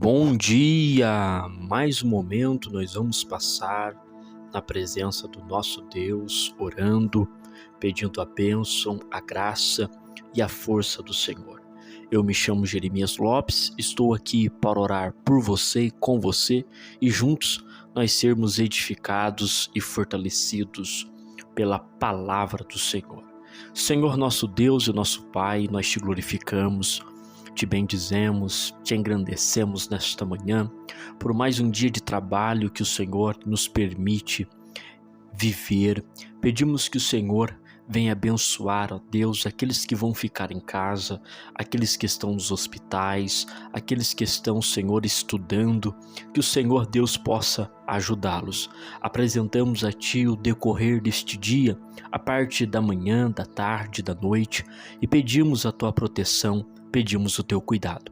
Bom dia! Mais um momento nós vamos passar na presença do nosso Deus, orando, pedindo a bênção, a graça e a força do Senhor. Eu me chamo Jeremias Lopes, estou aqui para orar por você e com você e juntos nós sermos edificados e fortalecidos pela palavra do Senhor. Senhor nosso Deus e nosso Pai, nós te glorificamos, te bendizemos, te engrandecemos nesta manhã por mais um dia de trabalho que o Senhor nos permite viver. Pedimos que o Senhor venha abençoar, ó Deus, aqueles que vão ficar em casa, aqueles que estão nos hospitais, aqueles que estão, Senhor, estudando, que o Senhor Deus possa ajudá-los. Apresentamos a Ti o decorrer deste dia, a parte da manhã, da tarde, da noite, e pedimos a Tua proteção, pedimos o Teu cuidado.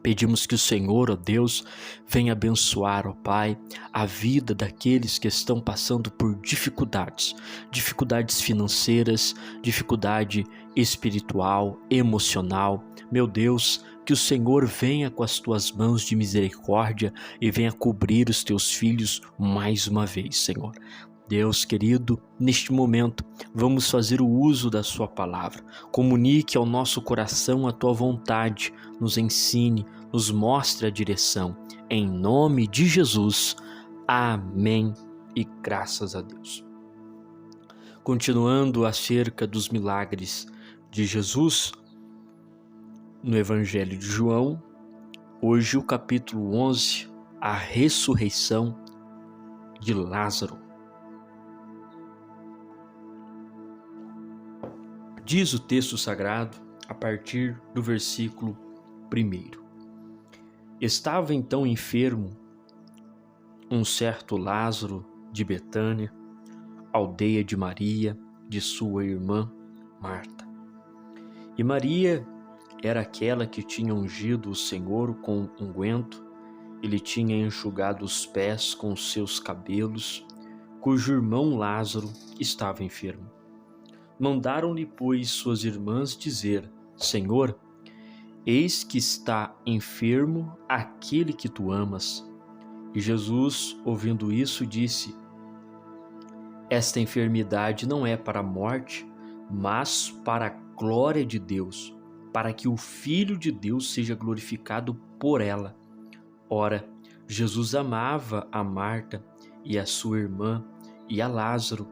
Pedimos que o Senhor, ó Deus, venha abençoar, ó Pai, a vida daqueles que estão passando por dificuldades financeiras, dificuldade espiritual, emocional. Meu Deus, que o Senhor venha com as Tuas mãos de misericórdia e venha cobrir os Teus filhos mais uma vez, Senhor. Deus querido, neste momento vamos fazer o uso da Sua palavra. Comunique ao nosso coração a Tua vontade, nos ensine, nos mostre a direção. Em nome de Jesus, amém e graças a Deus. Continuando acerca dos milagres de Jesus, no Evangelho de João, hoje o capítulo 11, a ressurreição de Lázaro. Diz o texto sagrado a partir do versículo 1. Estava então enfermo um certo Lázaro de Betânia, aldeia de Maria, de sua irmã Marta. E Maria era aquela que tinha ungido o Senhor com unguento e lhe tinha enxugado os pés com os seus cabelos, cujo irmão Lázaro estava enfermo. Mandaram-lhe, pois, suas irmãs dizer: Senhor, eis que está enfermo aquele que tu amas. E Jesus, ouvindo isso, disse: Esta enfermidade não é para a morte, mas para a glória de Deus, para que o Filho de Deus seja glorificado por ela. Ora, Jesus amava a Marta e a sua irmã e a Lázaro.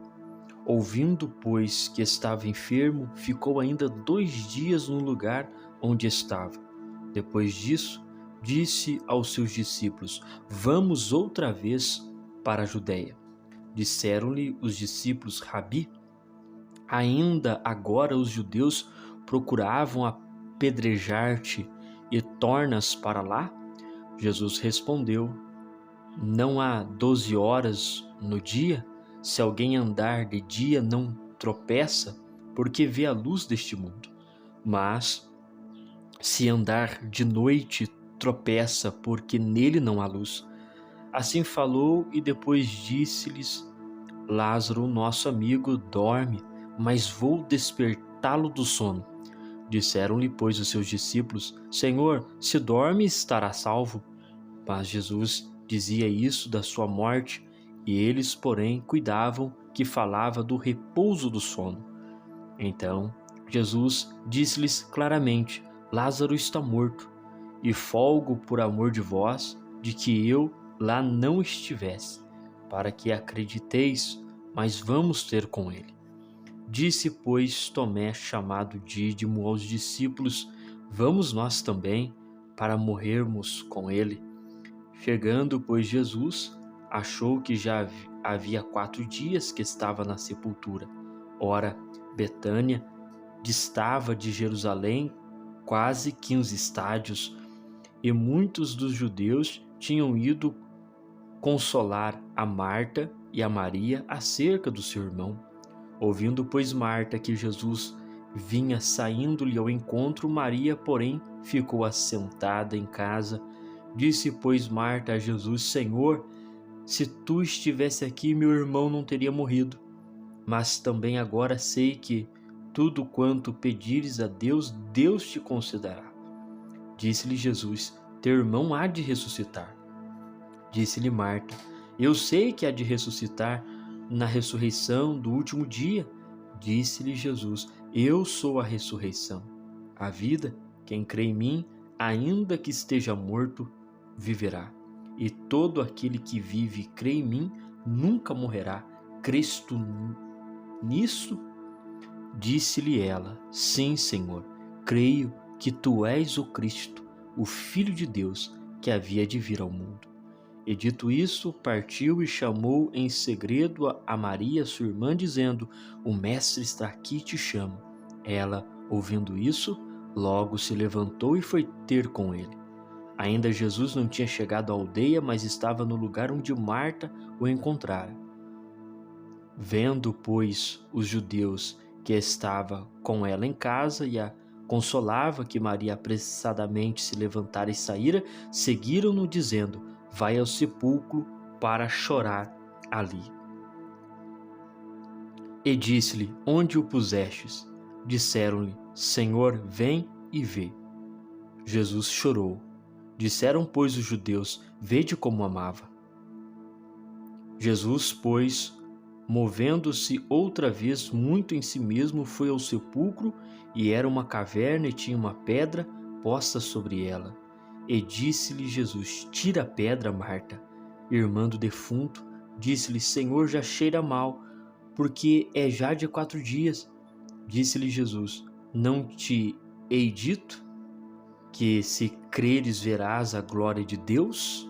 Ouvindo, pois, que estava enfermo, ficou ainda 2 dias no lugar onde estava. Depois disso, disse aos seus discípulos: Vamos outra vez para a Judeia. Disseram-lhe os discípulos: Rabi, ainda agora os judeus procuravam apedrejar-te e tornas para lá? Jesus respondeu: Não há 12 horas no dia? Se alguém andar de dia não tropeça, porque vê a luz deste mundo. Mas se andar de noite, tropeça, porque nele não há luz. Assim falou e depois disse-lhes: Lázaro, nosso amigo, dorme, mas vou despertá-lo do sono. Disseram-lhe, pois, os seus discípulos: Senhor, se dorme, estará salvo. Mas Jesus dizia isso da sua morte, e eles, porém, cuidavam que falava do repouso do sono. Então Jesus disse-lhes claramente: Lázaro está morto, e folgo por amor de vós, de que eu lá não estivesse, para que acrediteis, mas vamos ter com ele. Disse, pois, Tomé, chamado Dídimo, aos discípulos: Vamos nós também, para morrermos com ele. Chegando, pois, Jesus, achou que já havia 4 dias que estava na sepultura. Ora, Betânia distava de Jerusalém quase 15 estádios, e muitos dos judeus tinham ido consolar a Marta e a Maria acerca do seu irmão. Ouvindo, pois, Marta que Jesus vinha saindo-lhe ao encontro, Maria, porém, ficou assentada em casa. Disse, pois, Marta a Jesus: Senhor, se tu estivesse aqui, meu irmão não teria morrido. Mas também agora sei que tudo quanto pedires a Deus, Deus te concederá. Disse-lhe Jesus: teu irmão há de ressuscitar. Disse-lhe Marta: eu sei que há de ressuscitar na ressurreição do último dia. Disse-lhe Jesus: eu sou a ressurreição, a vida. Quem crê em mim, ainda que esteja morto, viverá. E todo aquele que vive e crê em mim nunca morrerá. Crês tu nisso? Disse-lhe ela: sim, Senhor, creio que tu és o Cristo, o Filho de Deus, que havia de vir ao mundo. E dito isso, partiu e chamou em segredo a Maria, sua irmã, dizendo: o mestre está aqui e te chama. Ela, ouvindo isso, logo se levantou e foi ter com ele. Ainda Jesus não tinha chegado à aldeia, mas estava no lugar onde Marta o encontrara. Vendo, pois, os judeus que estava com ela em casa e a consolava que Maria apressadamente se levantara e saíra, seguiram-no dizendo: vai ao sepulcro para chorar ali. E disse-lhe: onde o pusestes? Disseram-lhe: Senhor, vem e vê. Jesus chorou. Disseram, pois, os judeus: vede como amava. Jesus, pois, movendo-se outra vez muito em si mesmo, foi ao sepulcro, e era uma caverna e tinha uma pedra posta sobre ela. E disse-lhe Jesus: tira a pedra, Marta. Irmã do defunto, disse-lhe: Senhor, já cheira mal, porque é já de 4 dias. Disse-lhe Jesus: não te hei dito que se creres verás a glória de Deus?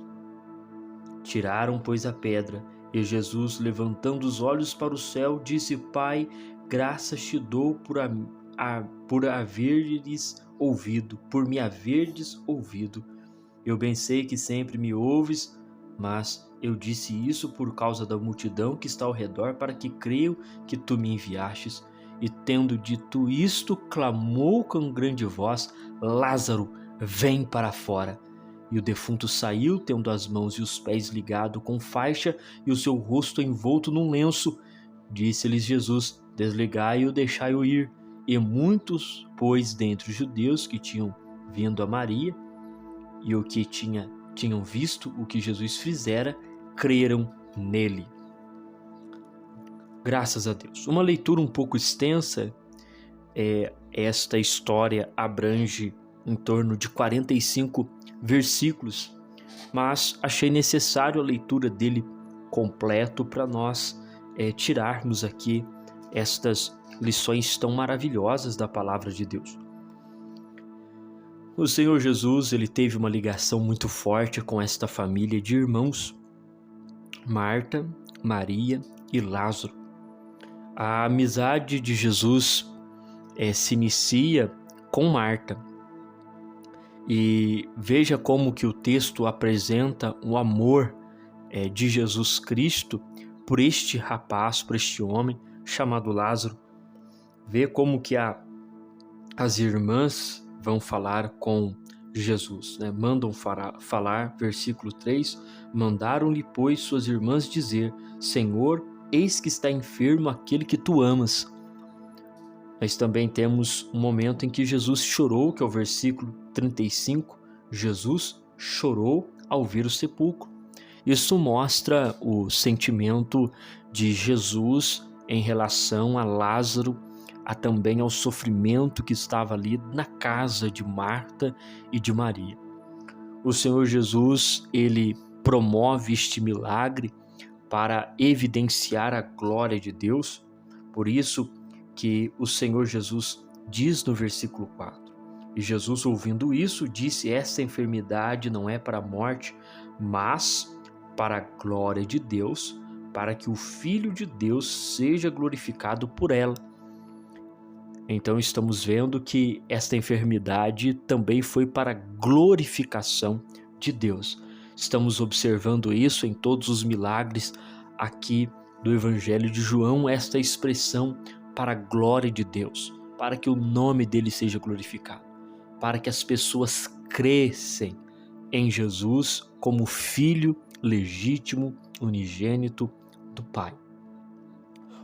Tiraram, pois, a pedra, e Jesus, levantando os olhos para o céu, disse: Pai, graças te dou por me haverdes ouvido. Eu bem sei que sempre me ouves, mas eu disse isso por causa da multidão que está ao redor, para que creiam que tu me enviastes. E tendo dito isto, clamou com grande voz: Lázaro, vem para fora. E o defunto saiu, tendo as mãos e os pés ligados com faixa e o seu rosto envolto num lenço. Disse-lhes Jesus: desligai-o, deixai-o ir. E muitos, pois, dentre os judeus que tinham vindo a Maria e o que tinham visto o que Jesus fizera, creram nele. Graças a Deus. Uma leitura um pouco extensa, esta história abrange em torno de 45 versículos, mas achei necessário a leitura dele completo para nós tirarmos aqui estas lições tão maravilhosas da palavra de Deus. O Senhor Jesus, ele teve uma ligação muito forte com esta família de irmãos, Marta, Maria e Lázaro. A amizade de Jesus se inicia com Marta. E veja como que o texto apresenta o amor de Jesus Cristo por este rapaz, por este homem chamado Lázaro. Vê como que as irmãs vão falar com Jesus, né? Mandam falar, versículo 3, mandaram-lhe, pois, suas irmãs dizer: Senhor, eis que está enfermo aquele que tu amas. Nós também temos um momento em que Jesus chorou, que é o versículo 35. Jesus chorou ao ver o sepulcro. Isso mostra o sentimento de Jesus em relação a Lázaro, também ao sofrimento que estava ali na casa de Marta e de Maria. O Senhor Jesus, ele promove este milagre para evidenciar a glória de Deus. Por isso que o Senhor Jesus diz no versículo 4: e Jesus, ouvindo isso, disse: esta enfermidade não é para a morte, mas para a glória de Deus, para que o Filho de Deus seja glorificado por ela. Então estamos vendo que esta enfermidade também foi para a glorificação de Deus. Estamos observando isso em todos os milagres aqui do Evangelho de João, esta expressão para a glória de Deus, para que o nome dele seja glorificado, para que as pessoas crescem em Jesus como Filho legítimo, unigênito do Pai.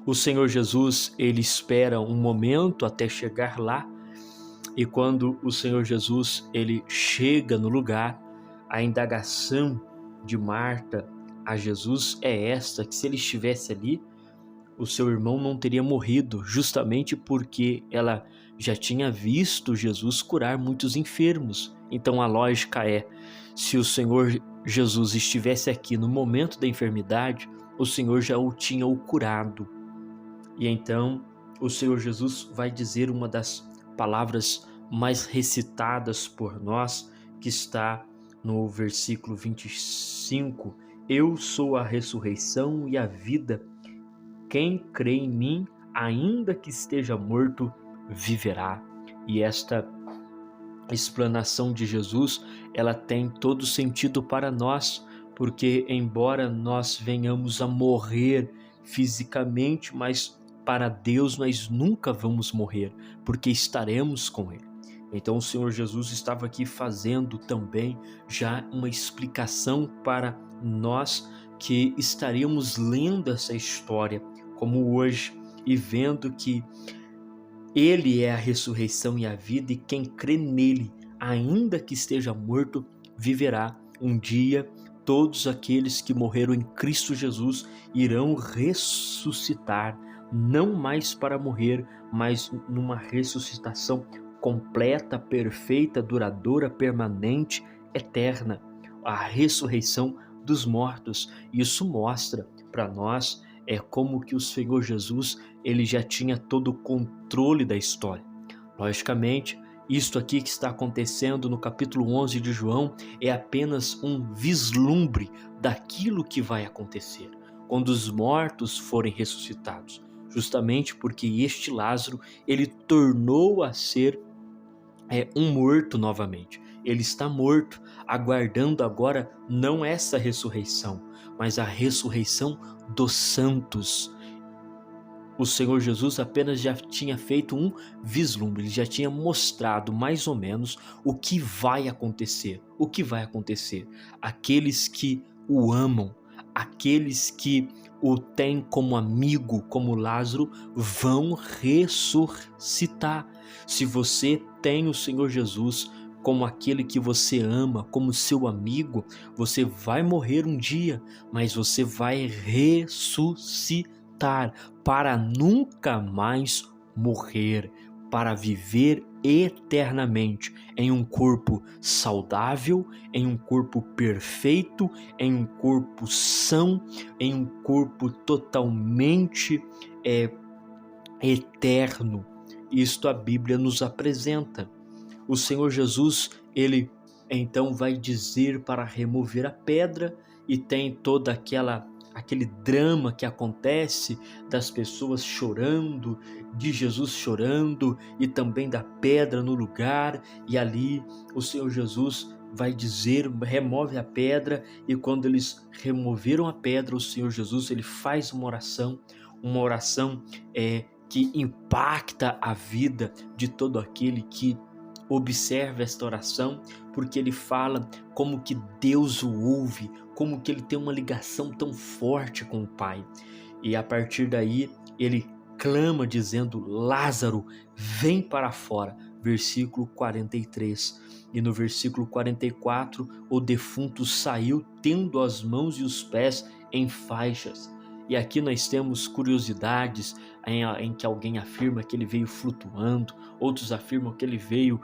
O Senhor Jesus, ele espera um momento até chegar lá, e quando o Senhor Jesus, ele chega no lugar, A indagação de Marta a Jesus é esta, que se ele estivesse ali, o seu irmão não teria morrido, justamente porque ela já tinha visto Jesus curar muitos enfermos. Então a lógica é, se o Senhor Jesus estivesse aqui no momento da enfermidade, o Senhor já o tinha curado. E então o Senhor Jesus vai dizer uma das palavras mais recitadas por nós, que está no versículo 25: Eu sou a ressurreição e a vida. Quem crê em mim, ainda que esteja morto, viverá. E esta explanação de Jesus, ela tem todo sentido para nós, porque embora nós venhamos a morrer fisicamente, mas para Deus nós nunca vamos morrer, porque estaremos com Ele. Então o Senhor Jesus estava aqui fazendo também já uma explicação para nós que estaríamos lendo essa história como hoje e vendo que Ele é a ressurreição e a vida, e quem crê nele, ainda que esteja morto, viverá. Um dia, todos aqueles que morreram em Cristo Jesus irão ressuscitar, não mais para morrer, mas numa ressuscitação completa, perfeita, duradoura, permanente, eterna. A ressurreição dos mortos. Isso mostra para nós como que o Senhor Jesus, ele já tinha todo o controle da história. Logicamente, isto aqui que está acontecendo no capítulo 11 de João é apenas um vislumbre daquilo que vai acontecer quando os mortos forem ressuscitados, justamente porque este Lázaro, ele tornou a ser um morto novamente. Ele está morto, aguardando agora não essa ressurreição, mas a ressurreição dos santos. O Senhor Jesus apenas já tinha feito um vislumbre, ele já tinha mostrado mais ou menos o que vai acontecer. O que vai acontecer? Aqueles que o amam, aqueles que o têm como amigo, como Lázaro, vão ressuscitar. Se você tem o Senhor Jesus como aquele que você ama, como seu amigo, você vai morrer um dia, mas você vai ressuscitar para nunca mais morrer, para viver eternamente em um corpo saudável, em um corpo perfeito, em um corpo são, em um corpo totalmente eterno. Isto a Bíblia nos apresenta. O Senhor Jesus, ele então vai dizer para remover a pedra, e tem toda aquele drama que acontece das pessoas chorando, de Jesus chorando e também da pedra no lugar, e ali o Senhor Jesus vai dizer, remove a pedra, e quando eles removeram a pedra, o Senhor Jesus, ele faz uma oração que impacta a vida de todo aquele que observa esta oração, porque ele fala como que Deus o ouve, como que ele tem uma ligação tão forte com o Pai. E a partir daí ele clama dizendo: Lázaro, vem para fora. Versículo 43. E no versículo 44, o defunto saiu tendo as mãos e os pés em faixas. E aqui nós temos curiosidades em que alguém afirma que ele veio flutuando, outros afirmam que ele veio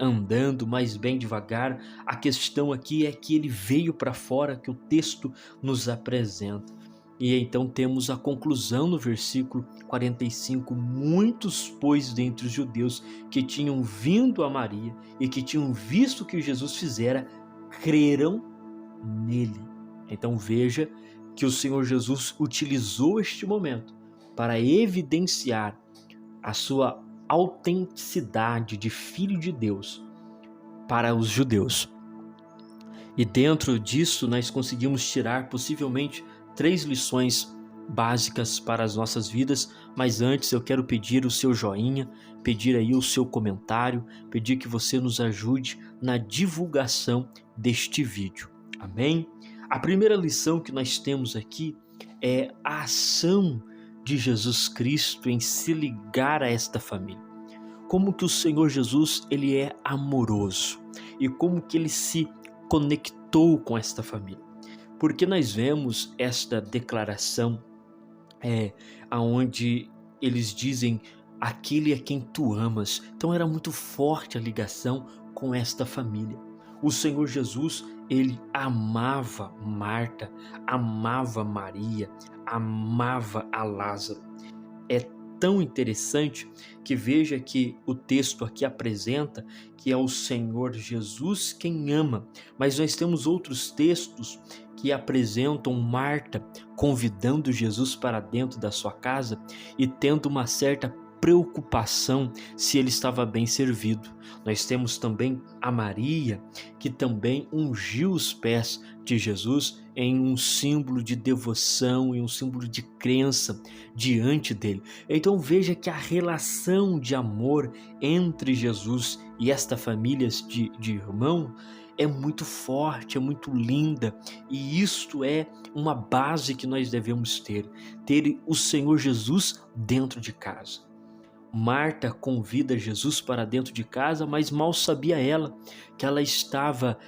andando, mas bem devagar. A questão aqui é que ele veio para fora, que o texto nos apresenta. E então temos a conclusão no versículo 45: muitos, pois, dentre os judeus que tinham vindo a Maria e que tinham visto o que Jesus fizera, creram nele. Então veja que o Senhor Jesus utilizou este momento para evidenciar a sua autenticidade de Filho de Deus para os judeus. E dentro disso nós conseguimos tirar possivelmente 3 lições básicas para as nossas vidas, mas antes eu quero pedir o seu joinha, pedir aí o seu comentário, pedir que você nos ajude na divulgação deste vídeo. Amém? A primeira lição que nós temos aqui é a ação de Jesus Cristo em se ligar a esta família. Como que o Senhor Jesus, ele é amoroso, e como que ele se conectou tratou com esta família. Porque nós vemos esta declaração aonde eles dizem aquele a quem tu amas. Então era muito forte a ligação com esta família. O Senhor Jesus, ele amava Marta, amava Maria, amava a Lázaro. É tão interessante que veja que o texto aqui apresenta que é o Senhor Jesus quem ama, mas nós temos outros textos que apresentam Marta convidando Jesus para dentro da sua casa e tendo uma certa preocupação se ele estava bem servido. Nós temos também a Maria, que também ungiu os pés de Jesus em um símbolo de devoção, em um símbolo de crença diante dele. Então veja que a relação de amor entre Jesus e esta família de irmão é muito forte, é muito linda, e isto é uma base que nós devemos ter o Senhor Jesus dentro de casa. Marta convida Jesus para dentro de casa, mas mal sabia ela que ela estava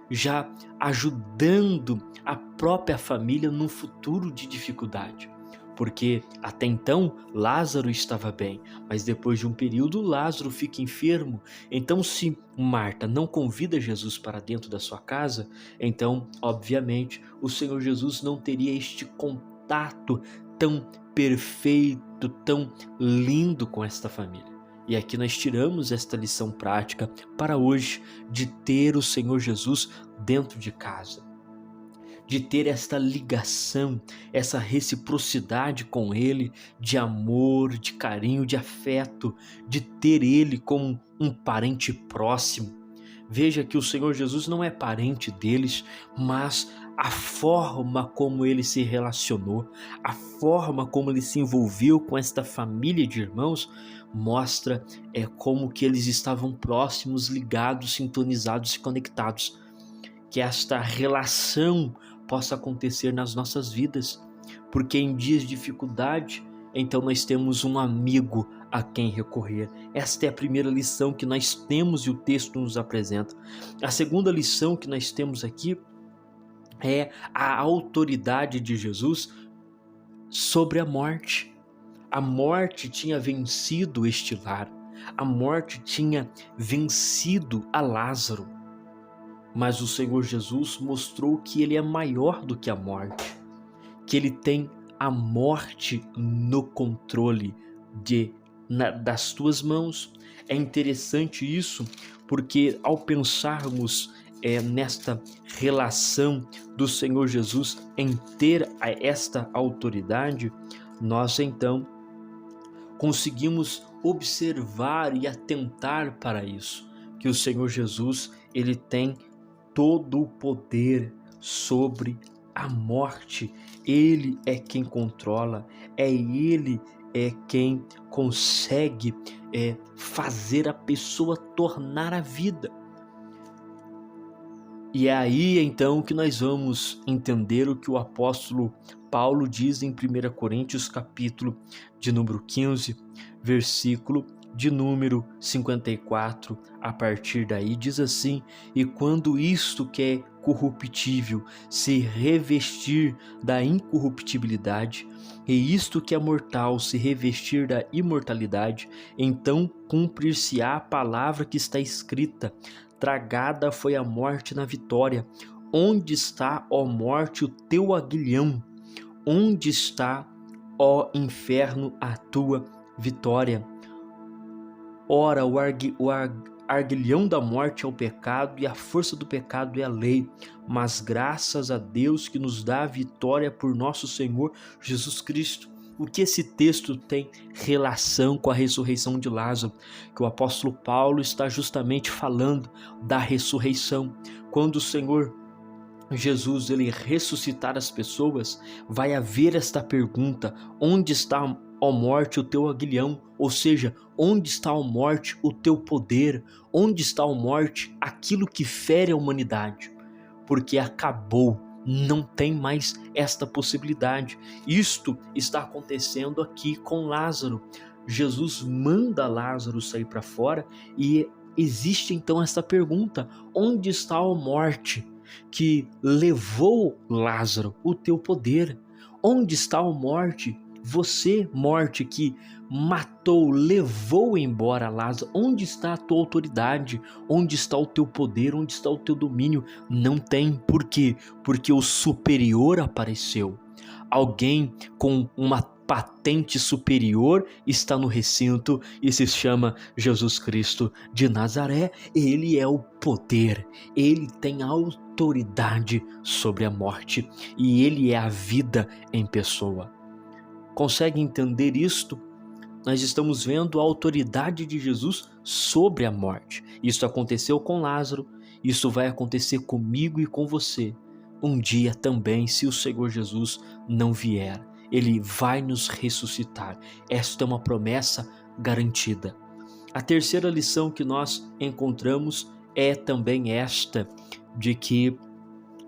já ajudando a própria família num futuro de dificuldade. Porque até então Lázaro estava bem, mas depois de um período Lázaro fica enfermo. Então, se Marta não convida Jesus para dentro da sua casa, então obviamente o Senhor Jesus não teria este contato tão perfeito, tão lindo com esta família. E aqui nós tiramos esta lição prática para hoje de ter o Senhor Jesus dentro de casa, de ter esta ligação, essa reciprocidade com Ele, de amor, de carinho, de afeto, de ter Ele como um parente próximo. Veja que o Senhor Jesus não é parente deles, mas a forma como ele se relacionou, a forma como ele se envolveu com esta família de irmãos, mostra como que eles estavam próximos, ligados, sintonizados e conectados. Que esta relação possa acontecer nas nossas vidas, porque em dias de dificuldade, então nós temos um amigo a quem recorrer. Esta é a primeira lição que nós temos e o texto nos apresenta. A segunda lição que nós temos aqui é a autoridade de Jesus sobre a morte. A morte tinha vencido este lar, a morte tinha vencido a Lázaro, mas o Senhor Jesus mostrou que ele é maior do que a morte, que ele tem a morte no controle das tuas mãos. É interessante isso, porque ao pensarmos nesta relação do Senhor Jesus em ter esta autoridade, nós então conseguimos observar e atentar para isso, que o Senhor Jesus ele tem todo o poder sobre a morte. Ele é quem controla, ele é quem consegue fazer a pessoa tornar a vida. E é aí então que nós vamos entender o que o apóstolo Paulo diz em 1 Coríntios capítulo de número 15, versículo de número 54, a partir daí diz assim: e quando isto que é corruptível se revestir da incorruptibilidade, e isto que é mortal se revestir da imortalidade, então cumprir-se-á a palavra que está escrita: tragada foi a morte na vitória. Onde está, ó morte, o teu aguilhão? Onde está, ó inferno, a tua vitória? Ora, o aguilhão da morte é o pecado, e a força do pecado é a lei. Mas graças a Deus que nos dá a vitória por nosso Senhor Jesus Cristo. O que esse texto tem relação com a ressurreição de Lázaro? Que o apóstolo Paulo está justamente falando da ressurreição. Quando o Senhor Jesus ele ressuscitar as pessoas, vai haver esta pergunta: onde está, ó morte, o teu aguilhão? Ou seja, onde está, ó morte, o teu poder? Onde está, ó morte, aquilo que fere a humanidade? Porque acabou, não tem mais esta possibilidade. Isto está acontecendo aqui com Lázaro. Jesus manda Lázaro sair para fora e existe então esta pergunta: onde está a morte? que levou Lázaro, o teu poder. Onde está a morte? Você, morte, que matou, levou embora Lázaro. Onde está a tua autoridade? Onde está o teu poder? Onde está o teu domínio? Não tem. Por quê? Porque o superior apareceu. Alguém com uma patente superior está no recinto e se chama Jesus Cristo de Nazaré. Ele é o poder, ele tem autoridade sobre a morte e ele é a vida em pessoa. Consegue entender isto? Nós estamos vendo a autoridade de Jesus sobre a morte. Isso aconteceu com Lázaro, isso vai acontecer comigo e com você. Um dia também, se o Senhor Jesus não vier, ele vai nos ressuscitar. Esta é uma promessa garantida. A terceira lição que nós encontramos é também esta, de que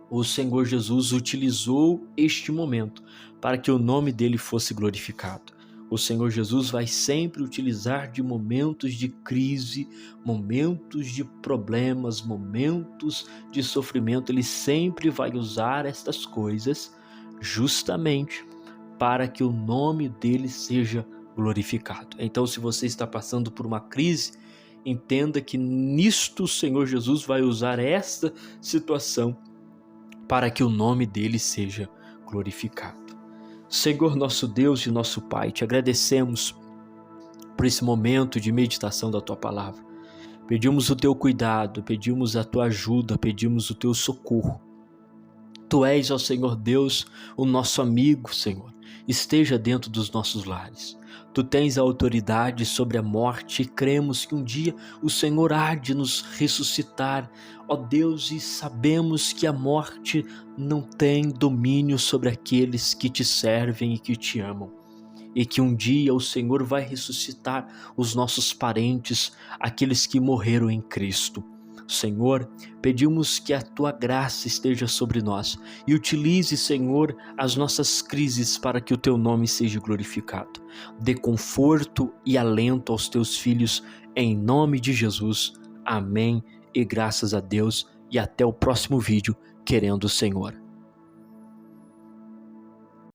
o Senhor Jesus utilizou este momento para que o nome dele fosse glorificado. O Senhor Jesus vai sempre utilizar de momentos de crise, momentos de problemas, momentos de sofrimento. Ele sempre vai usar estas coisas justamente para que o nome dele seja glorificado. Então, se você está passando por uma crise, entenda que nisto o Senhor Jesus vai usar esta situação para que o nome dele seja glorificado. Senhor nosso Deus e nosso Pai, te agradecemos por esse momento de meditação da tua palavra. Pedimos o teu cuidado, pedimos a tua ajuda, pedimos o teu socorro. Tu és, ó Senhor Deus, o nosso amigo, Senhor. Esteja dentro dos nossos lares. Tu tens a autoridade sobre a morte e cremos que um dia o Senhor há de nos ressuscitar, ó Deus, e sabemos que a morte não tem domínio sobre aqueles que te servem e que te amam. E que um dia o Senhor vai ressuscitar os nossos parentes, aqueles que morreram em Cristo. Senhor, pedimos que a tua graça esteja sobre nós e utilize, Senhor, as nossas crises para que o teu nome seja glorificado. Dê conforto e alento aos teus filhos, em nome de Jesus. Amém e graças a Deus, e até o próximo vídeo, querendo o Senhor.